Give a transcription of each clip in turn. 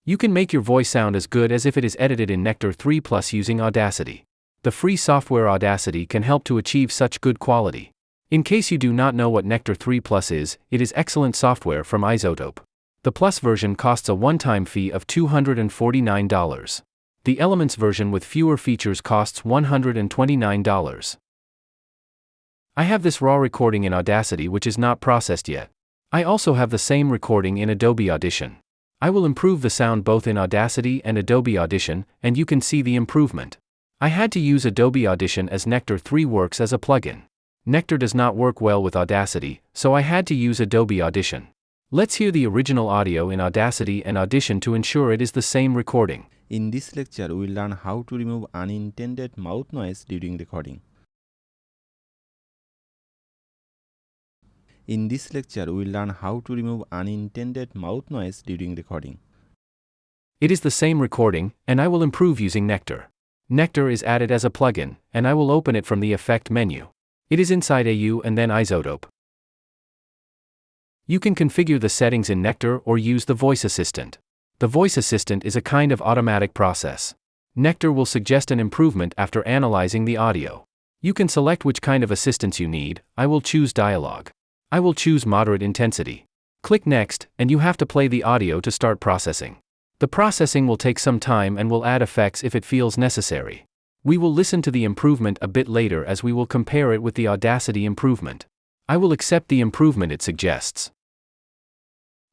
You can make your voice sound as good as if it is edited in Nectar 3 Plus using Audacity. The free software Audacity can help to achieve such good quality. In case you do not know what Nectar 3 Plus is, it is excellent software from iZotope. The Plus version costs a one-time fee of $249. The Elements version with fewer features costs $129. I have this raw recording in Audacity which is not processed yet. I also have the same recording in Adobe Audition. I will improve the sound both in Audacity and Adobe Audition, and you can see the improvement. I had to use Adobe Audition as Nectar 3 works as a plugin. Nectar does not work well with Audacity, so I had to use Adobe Audition. Let's hear the original audio in Audacity and Audition to ensure it is the same recording. In this lecture, we will learn how to remove unintended mouth noise during recording. In this lecture, we will learn how to remove unintended mouth noise during recording. It is the same recording, and I will improve using Nectar. Nectar is added as a plugin, and I will open it from the Effect menu. It is inside AU and then iZotope. You can configure the settings in Nectar or use the voice assistant. The voice assistant is a kind of automatic process. Nectar will suggest an improvement after analyzing the audio. You can select which kind of assistance you need. I will choose dialogue. I will choose moderate intensity. Click Next, and you have to play the audio to start processing. The processing will take some time and will add effects if it feels necessary. We will listen to the improvement a bit later as we will compare it with the Audacity improvement. I will accept the improvement it suggests.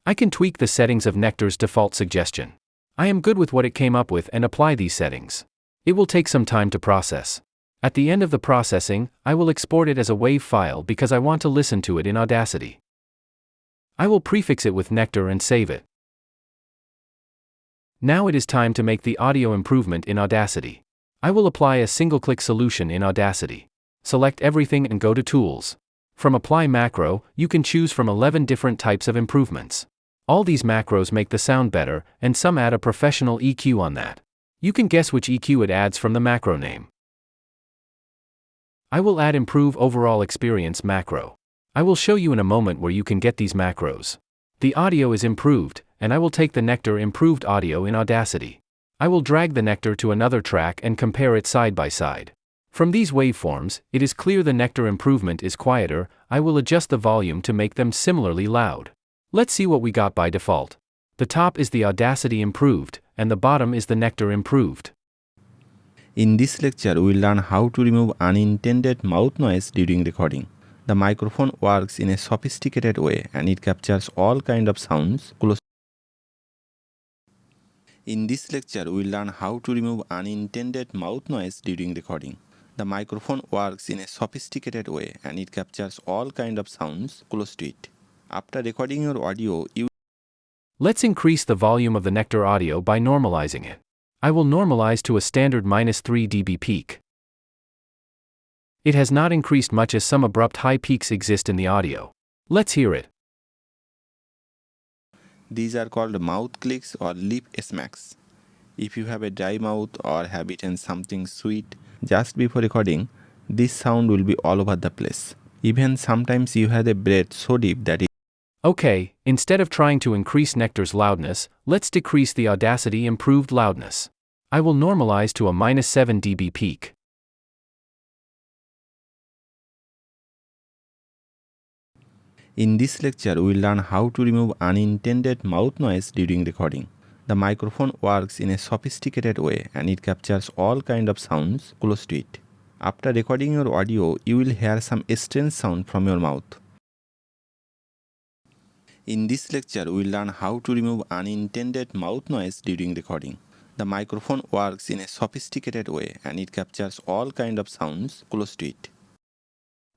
I can tweak the settings of Nectar's default suggestion. I am good with what it came up with and apply these settings. It will take some time to process. At the end of the processing, I will export it as a WAV file because I want to listen to it in Audacity. I will prefix it with Nectar and save it. Now it is time to make the audio improvement in Audacity. I will apply a single-click solution in Audacity. Select everything and go to Tools. From Apply Macro, you can choose from 11 different types of improvements. All these macros make the sound better, and some add a professional EQ on that. You can guess which EQ it adds from the macro name. I will add Improve Overall Experience macro. I will show you in a moment where you can get these macros. The audio is improved, and I will take the Nectar improved audio in Audacity. I will drag the Nectar to another track and compare it side by side. From these waveforms, it is clear the Nectar improvement is quieter. I will adjust the volume to make them similarly loud. Let's see what we got by default. The top is the Audacity improved, and the bottom is the Nectar improved. In this lecture, we will learn how to remove unintended mouth noise during recording. The microphone works in a sophisticated way and it captures all kinds of sounds close. In this lecture, we will learn how to remove unintended mouth noise during recording. The microphone works in a sophisticated way and it captures all kinds of sounds close to it. After recording your audio, Let's increase the volume of the Nectar audio by normalizing it. I will normalize to a standard -3 dB peak. It has not increased much as some abrupt high peaks exist in the audio. Let's hear it. These are called mouth clicks or lip smacks. If you have a dry mouth or have eaten something sweet just before recording, this sound will be all over the place. Even sometimes you have a breath so deep that it. Okay, instead of trying to increase Nectar's loudness, let's decrease the Audacity improved loudness. I will normalize to a -7 dB peak. In this lecture, we will learn how to remove unintended mouth noise during recording. The microphone works in a sophisticated way and it captures all kinds of sounds close to it. After recording your audio, you will hear some strange sound from your mouth. In this lecture, we will learn how to remove unintended mouth noise during recording. The microphone works in a sophisticated way and it captures all kinds of sounds close to it.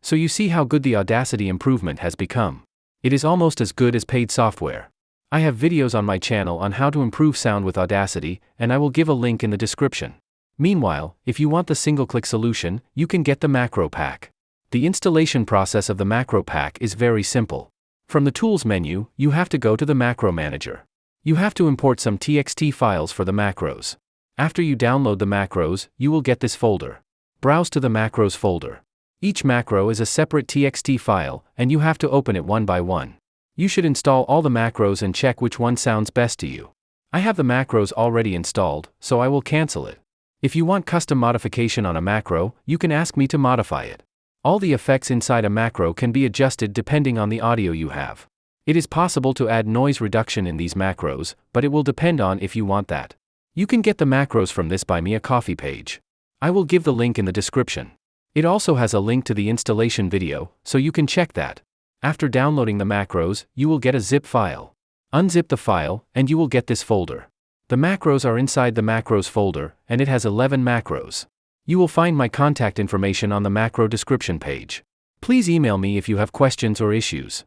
So you see how good the Audacity improvement has become. It is almost as good as paid software. I have videos on my channel on how to improve sound with Audacity, and I will give a link in the description. Meanwhile, if you want the single-click solution, you can get the macro pack. The installation process of the macro pack is very simple. From the Tools menu, you have to go to the Macro Manager. You have to import some TXT files for the macros. After you download the macros, you will get this folder. Browse to the macros folder. Each macro is a separate TXT file, and you have to open it one by one. You should install all the macros and check which one sounds best to you. I have the macros already installed, so I will cancel it. If you want custom modification on a macro, you can ask me to modify it. All the effects inside a macro can be adjusted depending on the audio you have. It is possible to add noise reduction in these macros, but it will depend on if you want that. You can get the macros from this Buy Me a Coffee page. I will give the link in the description. It also has a link to the installation video, so you can check that. After downloading the macros, you will get a zip file. Unzip the file, and you will get this folder. The macros are inside the macros folder, and it has 11 macros. You will find my contact information on the macro description page. Please email me if you have questions or issues.